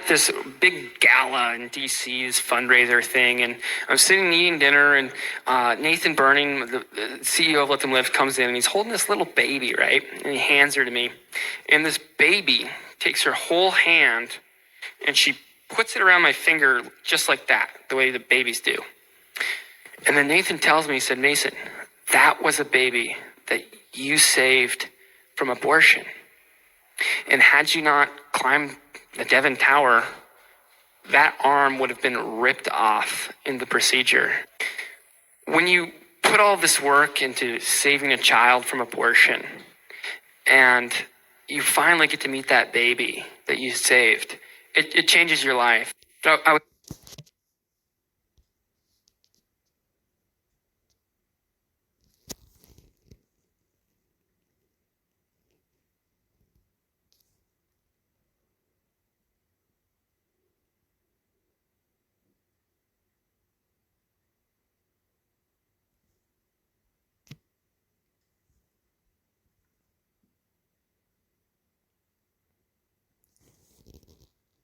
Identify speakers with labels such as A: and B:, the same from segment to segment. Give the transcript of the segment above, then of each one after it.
A: this big gala in DC's fundraiser thing, and I'm sitting eating dinner, and Nathan Burning, the CEO of Let Them Live, comes in, and he's holding this little baby, right? And he hands her to me, and this baby takes her whole hand, and she puts it around my finger just like that, the way the babies do. And then Nathan tells me, he said, Mason, that was a baby that you saved from abortion. And had you not climbed the Devon Tower, that arm would have been ripped off in the procedure. When you put all this work into saving a child from abortion, and you finally get to meet that baby that you saved, it changes your life.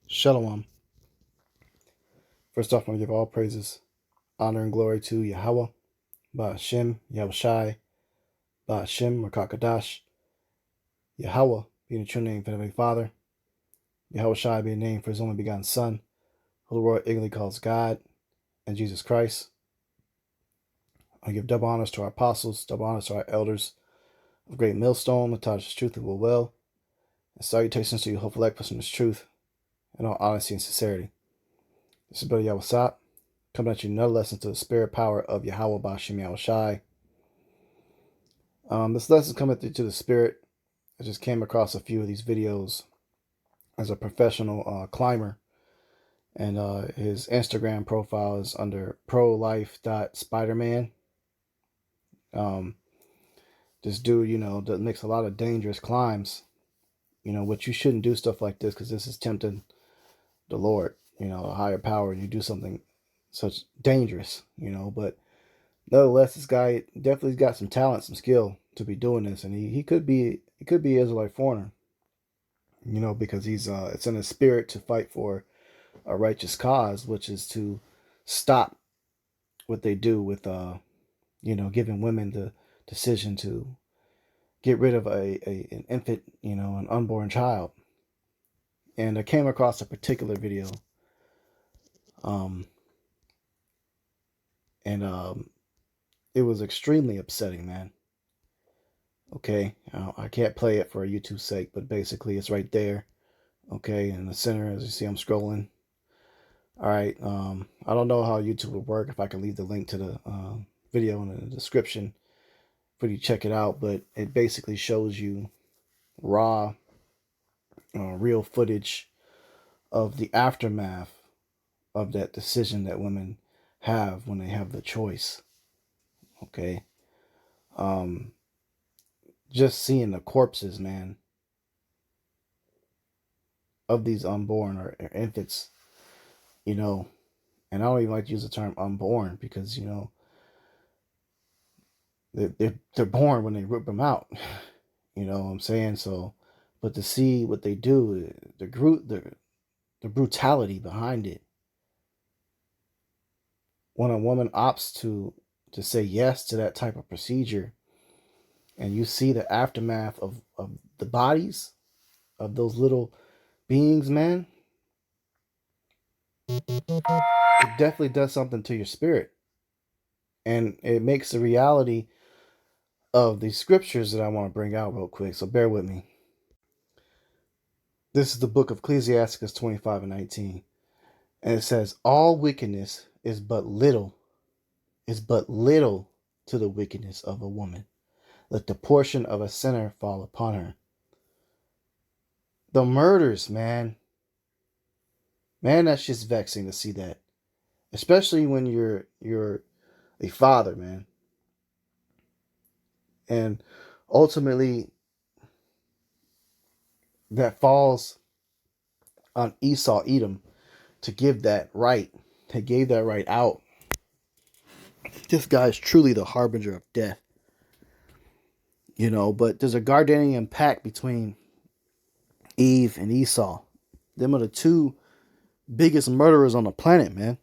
B: Shalom. First off, I want to give all praises, honor, and glory to Yahweh, Ba'ashem, Yahushai, Ba'ashem, Rakakadash, Yahweh being the true name for the Heavenly Father, Yahushai being the name for his only begotten Son, who the world ignorantly calls God, and Jesus Christ. I give double honors to our apostles, double honors to our elders of great millstone, that taught us truth and will, and salutations to you, hopeful elect in this truth, in all honesty and sincerity. This is Brother Yahweh coming at you another lesson to the spirit power of Yahweh Ba'ashem Yahushai. This lesson coming to the spirit. I just came across a few of these videos as a professional climber, and his Instagram profile is under prolife.spiderman. This dude, that makes a lot of dangerous climbs, which you shouldn't do stuff like this, because this is tempting the Lord, a higher power, and you do something such dangerous, but nevertheless, this guy definitely got some talent, some skill to be doing this, and he could be Israelite foreigner, because he's it's in his spirit to fight for a righteous cause, which is to stop what they do with giving women the decision to get rid of an infant, an unborn child. And I came across a particular video, and it was extremely upsetting, man. Okay, I can't play it for a YouTube sake, but basically it's right there. Okay, in the center, as you see, I'm scrolling. All right, I don't know how YouTube would work, if I can leave the link to the video in the description for you to check it out, but it basically shows you raw, real footage of the aftermath of that decision that women have when they have the choice. Okay, just seeing the corpses, man, of these unborn or infants, and I don't even like to use the term unborn, because they're born when they rip them out. You know what I'm saying? So, but to see what they do, the brutality behind it, when a woman opts to say yes to that type of procedure, and you see the aftermath of the bodies of those little beings, man, it definitely does something to your spirit. And it makes the reality of the scriptures that I want to bring out real quick. So bear with me. This is the book of Ecclesiastes 25:19. And it says, all wickedness is but little to the wickedness of a woman. Let the portion of a sinner fall upon her. The murders, man. Man, that's just vexing to see that. Especially when you're a father, man. And ultimately, that falls on Esau, Edom, to give that right. He gave that right out. This guy is truly the harbinger of death. But there's a Gardenian pact between Eve and Esau. Them are the two biggest murderers on the planet, man.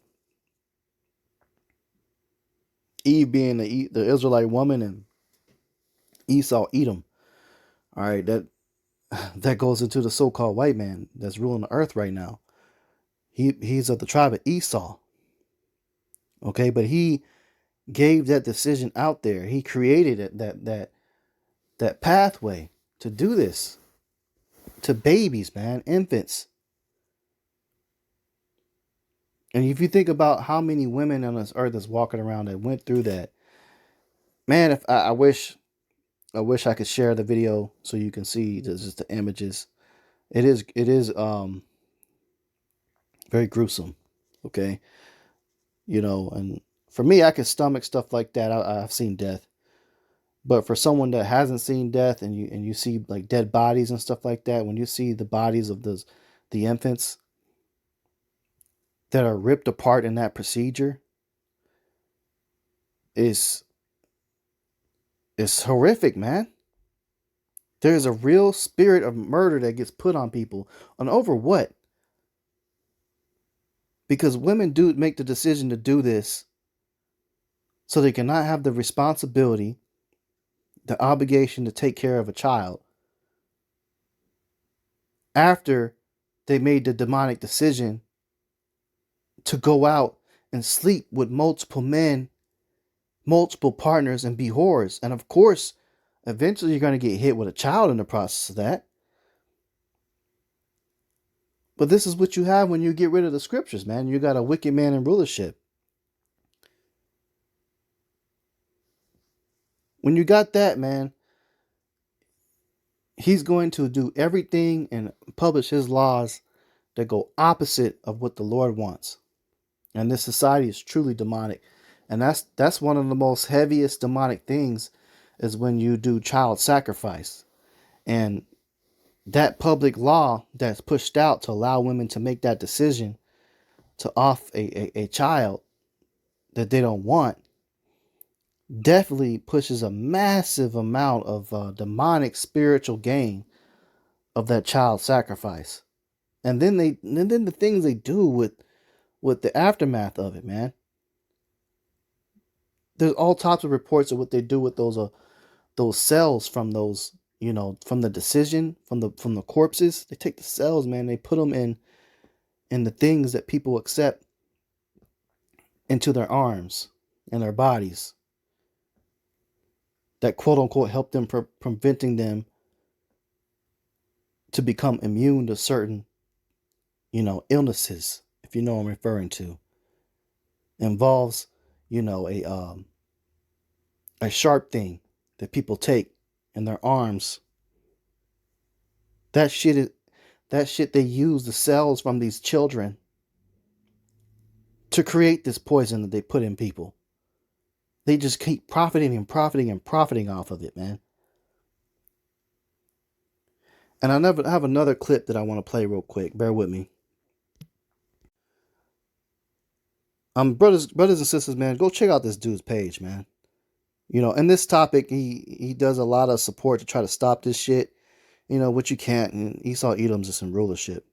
B: Eve being the Israelite woman and Esau Edom. All right, that goes into the so-called white man that's ruling the earth right now. He's of the tribe of Esau. Okay, but he gave that decision out there. He created that pathway to do this to babies, man, infants. And if you think about how many women on this earth is walking around that went through that, man, if I wish I could share the video so you can see just the images. It is very gruesome. Okay, and for me, I can stomach stuff like that. I've seen death, but for someone that hasn't seen death, and you see like dead bodies and stuff like that, when you see the bodies of the infants that are ripped apart in that procedure, is it's horrific, man. There's a real spirit of murder that gets put on people, and over what? Because women do make the decision to do this so they cannot have the responsibility, the obligation to take care of a child after they made the demonic decision to go out and sleep with multiple men, multiple partners, and be whores. And of course, eventually you're going to get hit with a child in the process of that. But this is what you have when you get rid of the scriptures, man. You got a wicked man in rulership. When you got that, man, he's going to do everything and publish his laws that go opposite of what the Lord wants. And this society is truly demonic. And that's one of the most heaviest demonic things is when you do child sacrifice. And that public law that's pushed out to allow women to make that decision to off a child that they don't want definitely pushes a massive amount of demonic spiritual gain of that child sacrifice. And then the things they do with the aftermath of it, man. There's all types of reports of what they do with those cells from those, from the decision, from the corpses. They take the cells, man. They put them in the things that people accept into their arms and their bodies. That quote unquote help them preventing them to become immune to certain, illnesses. If you know what I'm referring to, involves, a sharp thing that people take in their arms. That shit is that shit they use the cells from these children to create this poison that they put in people. They just keep profiting and profiting and profiting off of it, man. And I have another clip that I want to play real quick. Bear with me. Brothers and sisters, man, go check out this dude's page, man. In this topic, he does a lot of support to try to stop this shit. Which you can't. And Esau Edom's just in rulership.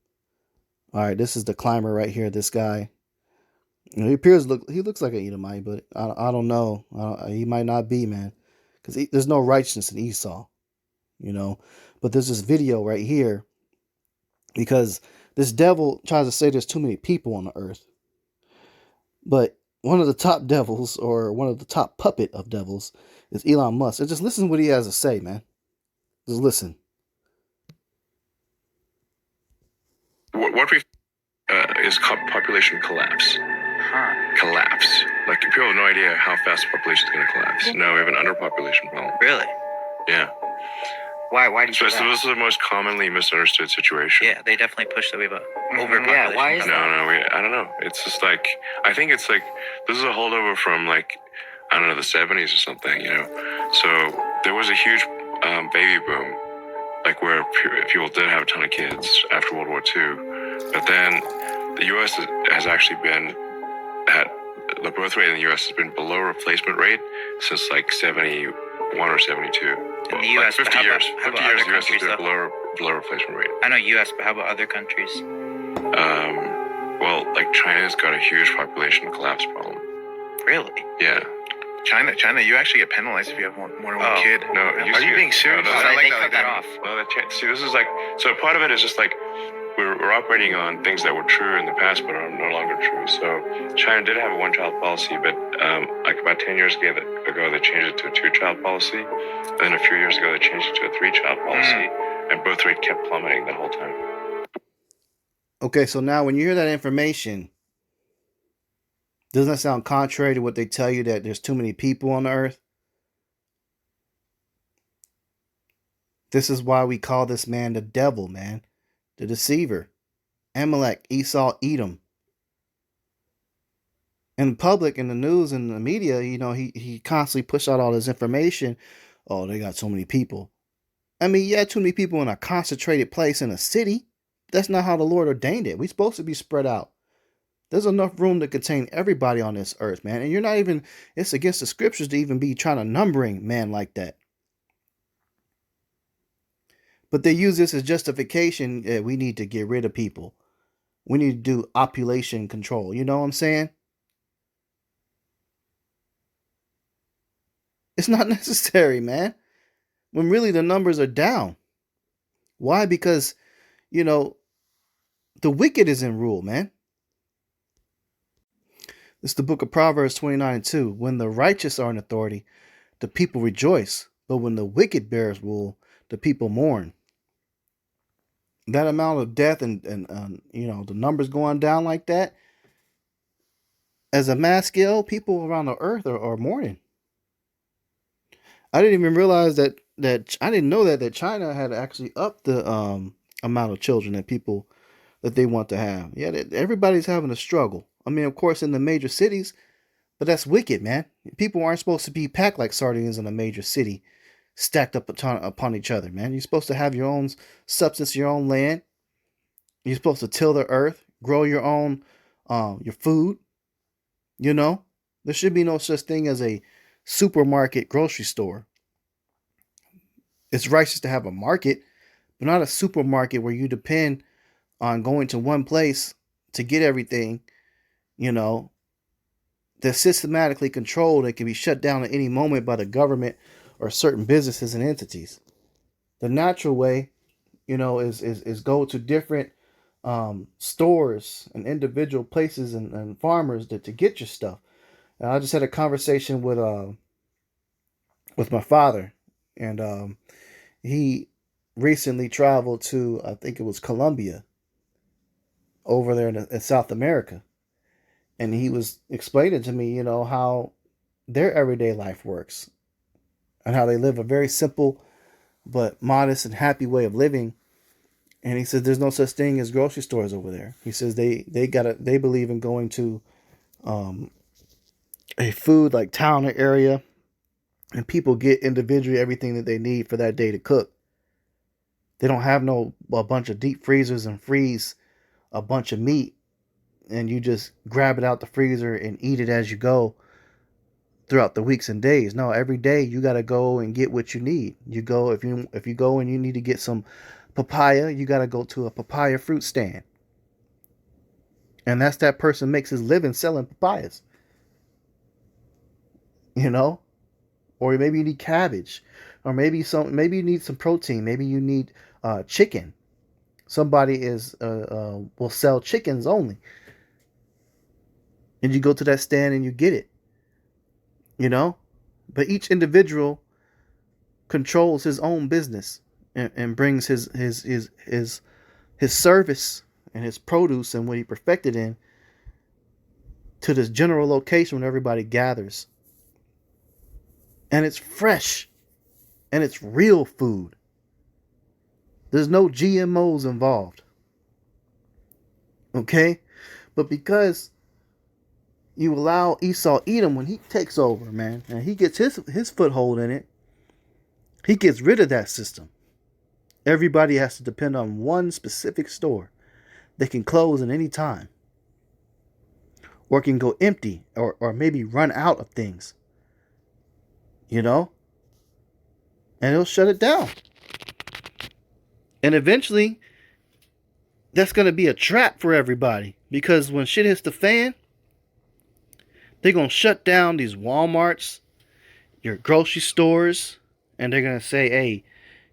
B: All right, this is the climber right here. This guy. He looks like an Edomite, but I don't know. He might not be, man, because there's no righteousness in Esau, But there's this video right here because this devil tries to say there's too many people on the earth, but one of the top devils or one of the top puppet of devils is Elon Musk. And just listen to what he has to say, man. Just listen.
C: What we is population collapse. Collapse. Like people have no idea how fast the population is going to collapse. No, we have an underpopulation problem.
D: Really?
C: Yeah.
D: Why do you
C: So
D: say
C: this is the most commonly misunderstood situation.
D: Yeah, they definitely push that we have a overpopulation.
A: Yeah, why is
C: No, I don't know. It's just like, I think it's like, this is a holdover from like, I don't know, the 70s or something, So there was a huge baby boom, like where people did have a ton of kids after World War II. But then the U.S. has actually been the birth rate in the U.S. has been below replacement rate since like 71 or 72.
D: In the U.S.,
C: like 50
D: but
C: years.
D: how
C: 50
D: about
C: years,
D: other
C: the U.S. has
D: countries,
C: been below replacement rate.
D: I know U.S., but how about other countries?
C: Well, China's got a huge population collapse problem.
D: Really?
C: Yeah.
E: China, you actually get penalized if you have more than one kid.
C: No,
E: Are you being serious?
C: No,
D: Oh,
C: no,
D: they cut that off.
C: no, see, this is like, so part of it is just like, we're operating on things that were true in the past but are no longer true. So China did have a one-child policy, but like about 10 years ago, they changed it to a two-child policy. And then a few years ago, they changed it to a three-child policy. And birth rate kept plummeting the whole time.
B: Okay, so now when you hear that information, doesn't that sound contrary to what they tell you, that there's too many people on the earth? This is why we call this man the devil, man. The deceiver. Amalek, Esau, Edom. In public, in the news, in the media, he constantly push out all this information. Oh, they got so many people. I mean, yeah, too many people in a concentrated place in a city. That's not how the Lord ordained it. We're supposed to be spread out. There's enough room to contain everybody on this earth, man. And you're not even, it's against the scriptures to even be trying to numbering man like that. But they use this as justification. We need to get rid of people. We need to do population control. You know what I'm saying? It's not necessary, man. When really the numbers are down. Why? Because, the wicked is in rule, man. It's the book of Proverbs 29:2. When the righteous are in authority, the people rejoice. But when the wicked bears rule, the people mourn. That amount of death and the numbers going down like that, as a mass scale, people around the earth are mourning. I didn't even realize that I didn't know that China had actually upped the amount of children that they want to have. Yeah, everybody's having a struggle. I mean, of course, in the major cities, but that's wicked, man. People aren't supposed to be packed like sardines in a major city, stacked up upon each other, man. You're supposed to have your own substance, your own land. You're supposed to till the earth, grow your own, your food. There should be no such thing as a supermarket grocery store. It's righteous to have a market, but not a supermarket where you depend on going to one place to get everything, that's systematically controlled and can be shut down at any moment by the government or certain businesses and entities. The natural way, is go to different stores and individual places and farmers to get your stuff. And I just had a conversation with my father, and he recently traveled to, I think it was Colombia, over there in South America, and he was explaining to me, how their everyday life works and how they live a very simple but modest and happy way of living. And he said there's no such thing as grocery stores over there. He says they believe in going to a food like town or area, and people get individually everything that they need for that day to cook. They don't have a bunch of deep freezers and freeze a bunch of meat and you just grab it out the freezer and eat it as you go throughout the weeks and days. No, every day you got to go and get what you need. You go, if you go and you need to get some papaya, you got to go to a papaya fruit stand. And that person makes his living selling papayas. Or maybe you need cabbage, or maybe you need some protein. Maybe you need chicken. Somebody will sell chickens only. And you go to that stand and you get it. But each individual controls his own business and brings his service and his produce and what he perfected in to this general location when everybody gathers. And it's fresh and it's real food. There's no GMOs involved. Okay? But because you allow Esau Edom, when he takes over, man, and he gets his foothold in it, he gets rid of that system. Everybody has to depend on one specific store that can close at any time, or can go empty, or maybe run out of things. And he'll shut it down. And eventually, that's going to be a trap for everybody, because when shit hits the fan, they're going to shut down these Walmarts, your grocery stores, and they're going to say, hey,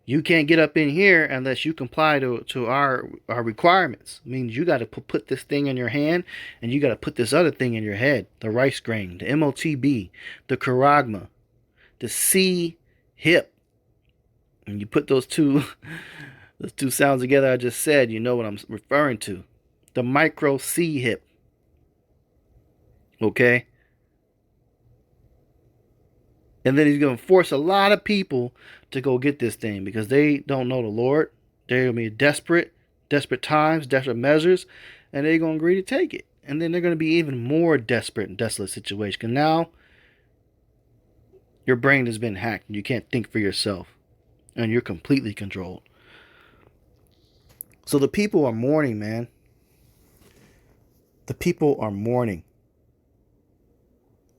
B: you can't get up in here unless you comply to our requirements. It means you got to put this thing in your hand, and you got to put this other thing in your head. The rice grain, the MOTB, the charagma, the C hip. And you put those two sounds together I just said, you know what I'm referring to. The micro C hip. Okay? And then he's going to force a lot of people to go get this thing because they don't know the Lord. They're going to be desperate times, desperate measures, and they're going to agree to take it. And then they're going to be even more desperate and desolate situation. Because now your brain has been hacked and you can't think for yourself. And you're completely controlled. So the people are mourning, man. The people are mourning.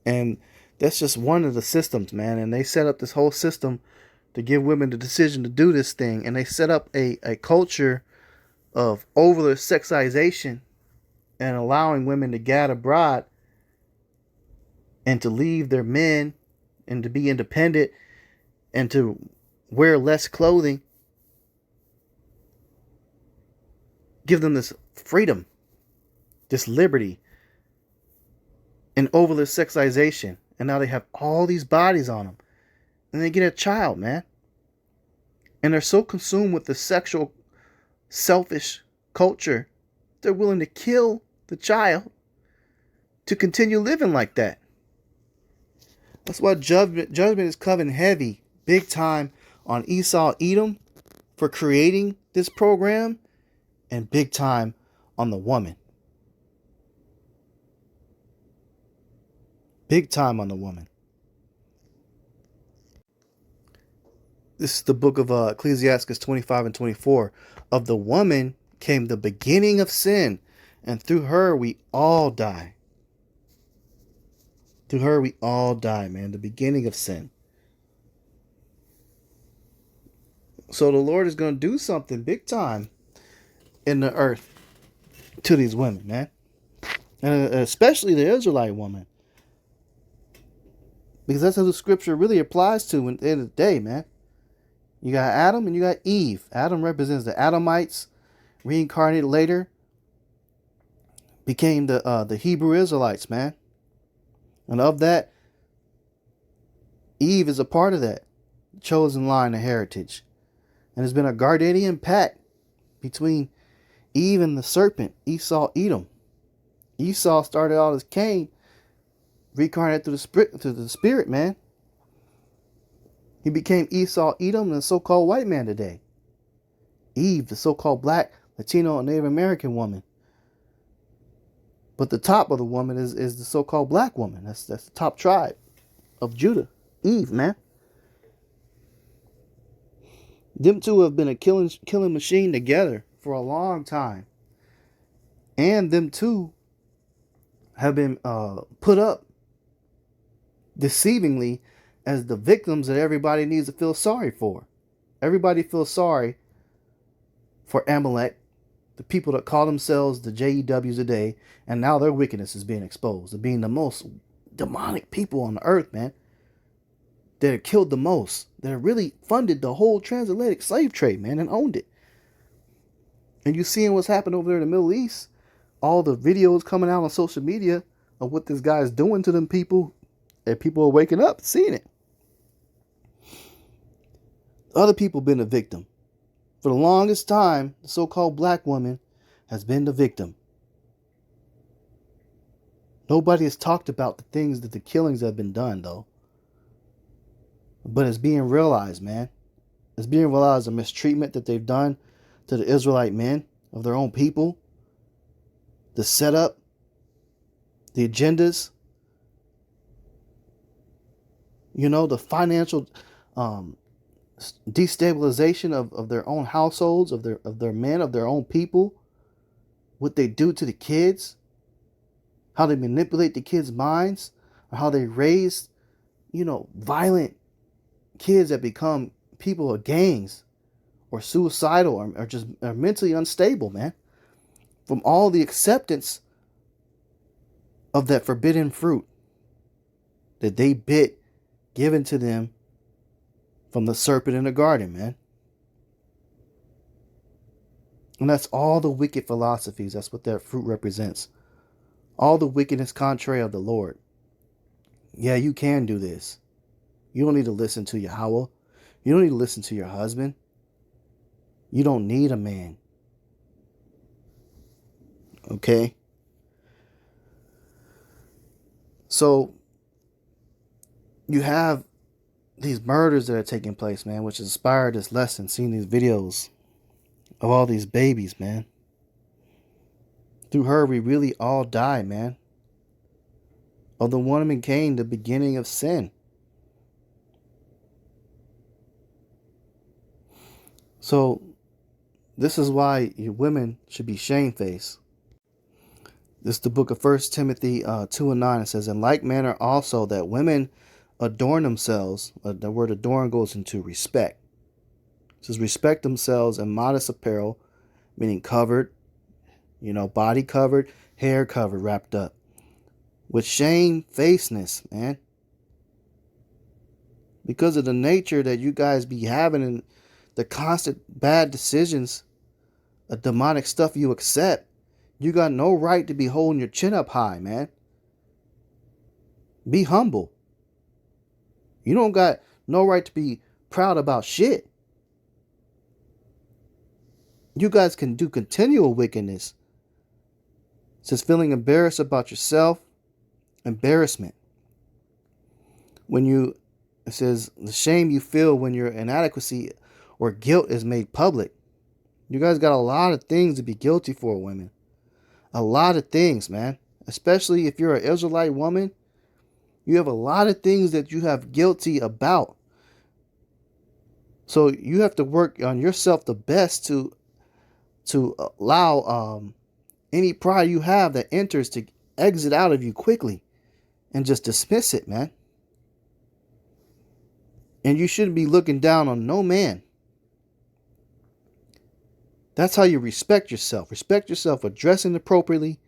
B: And that's just one of the systems, man. And they set up this whole system to give women the decision to do this thing. And they set up a culture of over sexualization and allowing women to gad abroad and to leave their men and to be independent and to wear less clothing. Give them this freedom, this liberty, and over sexualization. And now they have all these bodies on them. And they get a child, man. And they're so consumed with the sexual, selfish culture, they're willing to kill the child to continue living like that. That's why judgment is coming heavy, big time, on Esau Edom for creating this program, and big time on the woman. Big time on the woman. This is the book of Ecclesiastes 25 and 24. Of the woman came the beginning of sin, and through her we all die. Through her we all die, man. The beginning of sin. So the Lord is going to do something big time in the earth to these women, man. And especially the Israelite woman. Because that's how the scripture really applies to at the end of the day, man. You got Adam and you got Eve. Adam represents the Adamites, reincarnated later, became the Hebrew Israelites, man. And of that, Eve is a part of that chosen line of heritage. And there's been a Gardenian pact between Eve and the serpent, Esau Edom. Esau started out as Cain, reincarnated through the spirit, man. He became Esau Edom, the so-called white man today. Eve, the so-called black, Latino, and Native American woman. But the top of the woman is the so-called black woman. That's the top tribe of Judah. Eve, man. Them two have been a killing machine together for a long time. And them two have been put up deceivingly as the victims that everybody needs to feel sorry for. Everybody feels sorry for Amalek, the people that call themselves the JEWs today, and now their wickedness is being exposed. They're being the most demonic people on the earth, man. That have killed the most. That have really funded the whole transatlantic slave trade, man, and owned it. And you seeing what's happened over there in the Middle East. All the videos coming out on social media of what this guy is doing to them people. And people are waking up, seeing it. Other people been a victim. For the longest time, the so-called black woman has been the victim. Nobody has talked about the things that the killings have been done, though. But it's being realized, man. It's being realized the mistreatment that they've done to the Israelite men of their own people. The setup. The agendas. You know, the financial destabilization of their own households, of their men, of their own people. What they do to the kids. How they manipulate the kids' minds. Or how they raise, violent kids that become people of gangs. Or suicidal or just are mentally unstable, man. from all the acceptance of that forbidden fruit that they bit given to them from the serpent in the garden, man. And that's all the wicked philosophies. That's what that fruit represents. All the wickedness contrary of the Lord. Yeah, you can do this. You don't need to listen to Yahweh. You don't need to listen to your husband. You don't need a man. Okay? So, you have these murders that are taking place, man, which inspired this lesson, seeing these videos of all these babies, man. Through her, we really all die, man. Of the woman came the beginning of sin. So, this is why you women should be shamefaced. This is the book of 1 Timothy 2 and 9. It says, in like manner also that women adorn themselves. The word adorn goes into respect. It says respect themselves in modest apparel, meaning covered, body covered, hair covered, wrapped up. With shamefacedness, man. Because of the nature that you guys be having and the constant bad decisions, the demonic stuff you accept, you got no right to be holding your chin up high, man. Be humble. You don't got no right to be proud about shit. You guys can do continual wickedness. It says feeling embarrassed about yourself, embarrassment. It says the shame you feel when your inadequacy or guilt is made public. You guys got a lot of things to be guilty for, women. A lot of things, man. Especially if you're an Israelite woman, you have a lot of things that you have guilty about. So you have to work on yourself the best to allow any pride you have that enters to exit out of you quickly and just dismiss it, man. And you shouldn't be looking down on no man. That's how you respect yourself. Respect yourself for dressing appropriately,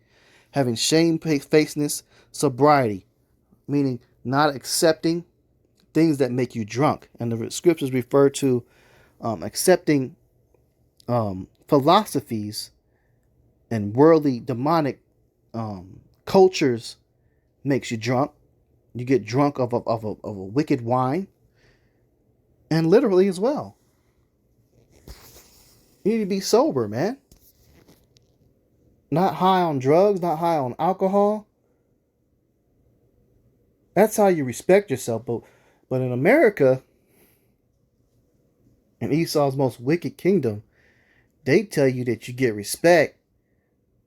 B: having shamefacedness, sobriety, meaning not accepting things that make you drunk. And the scriptures refer to accepting philosophies and worldly demonic cultures makes you drunk. You get drunk of a wicked wine. And literally as well. You need to be sober, man. Not high on drugs, not high on alcohol. That's how you respect yourself. But in America, in Esau's most wicked kingdom, they tell you that you get respect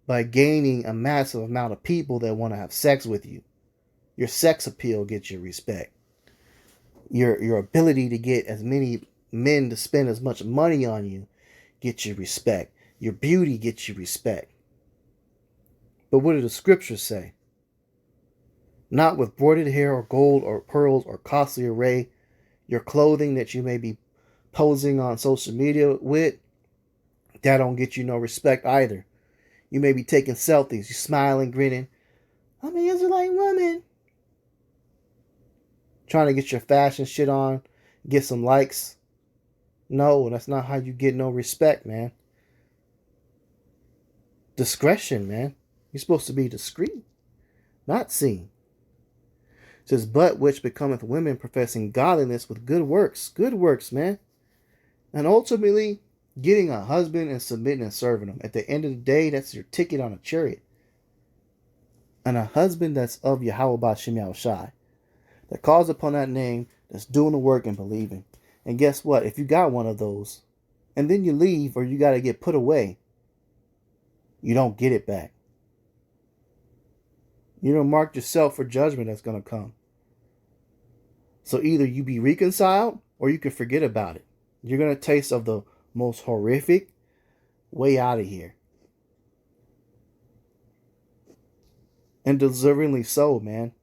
B: by gaining a massive amount of people that want to have sex with you. Your sex appeal gets you respect. Your ability to get as many men to spend as much money on you gets you respect. Your beauty gets you respect. But what do the scriptures say? Not with broidered hair or gold or pearls or costly array, your clothing that you may be posing on social media with, that don't get you no respect either. You may be taking selfies, you smiling, grinning. I'm an Israelite woman. Trying to get your fashion shit on, get some likes. No, that's not how you get no respect, man. Discretion, man. You're supposed to be discreet, not seen. It says, but which becometh women professing godliness with good works. Good works, man. And ultimately, getting a husband and submitting and serving him. At the end of the day, that's your ticket on a chariot. And a husband that's of Yahweh B'Shem Yahushai, that calls upon that name, that's doing the work and believing. And guess what? If you got one of those, and then you leave or you got to get put away, you don't get it back. You don't mark yourself for judgment that's going to come. So either you be reconciled or you can forget about it. You're going to taste of the most horrific way out of here. And deservingly so, man.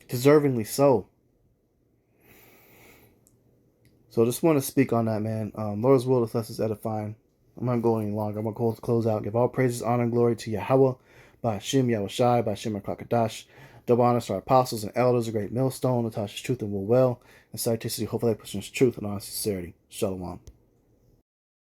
B: Deservingly so. So just want to speak on that, man. Lord's will is less is edifying. I'm not going any longer. I'm going to close out. Give all praises, honor, and glory to Yahweh, by Hashem, Yahushai, by Hashem, Kakadash. Double honors to our apostles and elders, a great millstone, Natasha's truth and will well, and Scienticity, hopefully, pushing truth and honest sincerity. Shalom.